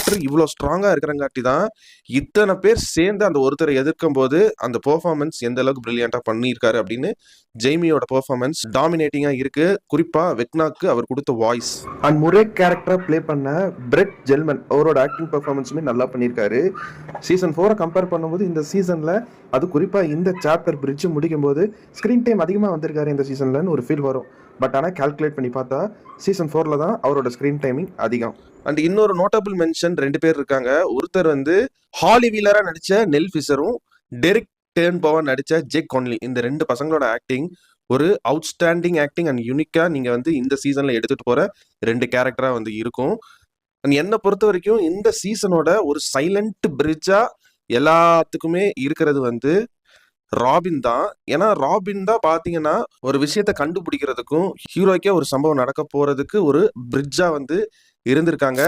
Character இவ்வளோ ஸ்ட்ராங்கா இருக்கிறங்காட்டி தான் இத்தனை பேர் சேர்ந்து அந்த ஒருத்தரை எதிர்க்கும் போது அந்த பெர்ஃபார்மன்ஸ் எந்த அளவுக்கு பிரில்லியண்டா பண்ணியிருக்காரு அப்படின்னு ஜெய்மியோட பெர்ஃபார்மன்ஸ் டாமினேட்டிங்கா இருக்கு. குறிப்பா வெக்னாக்கு அவர் கொடுத்த வாய்ஸ் அண்ட் முரே கேரக்டரை ப்ளே பண்ண பிரெட் ஜெல்மன் அவரோட ஆக்டிங் பெர்ஃபார்மன்ஸுமே நல்லா பண்ணியிருக்காரு. சீசன் 4 கம்பேர் பண்ணும்போது இந்த சீசன்ல அது குறிப்பா இந்த சாப்டர் பிரிட்ஜ் முடிக்கும் போது ஸ்கிரீன் டைம் அதிகமாக வந்திருக்காரு இந்த சீசன்லன்னு ஒரு ஃபீல் வரும். பட் ஆனால் கால்குலேட் பண்ணி பார்த்தா சீசன் 4 தான் அவரோட ஸ்கிரீன் டைமிங் அதிகம். அண்ட் இன்னொரு நோட்டபிள் மென்ஷன் 2 பேர் இருக்காங்க. ஒருத்தர் வந்து ஹாலி வீலரா நடிச்ச நெல் ஃபிஷரும் டெரிக் டேர்ன்பவா நடிச்ச ஜேக் கான்லி. இந்த 2 பசங்களோட ஆக்டிங் ஒரு அவுட்ஸ்டாண்டிங் ஆக்டிங் அண்ட் யூனிக்கா நீங்க வந்து இந்த சீசன்ல எடுத்துட்டு போற 2 கேரக்டரா வந்து இருக்கும். அண்ட் என்னை பொறுத்த வரைக்கும் இந்த சீசனோட ஒரு சைலண்ட் பிரிட்ஜா எல்லாத்துக்குமே இருக்கிறது வந்து ராபின் தான். ஏன்னா ராபின் தான் பாத்தீங்கன்னா ஒரு விஷயத்த கண்டுபிடிக்கிறதுக்கும் ஹீரோக்கே ஒரு சம்பவம் நடக்க போறதுக்கு ஒரு பிரிட்ஜா வந்து இருந்திருக்காங்க.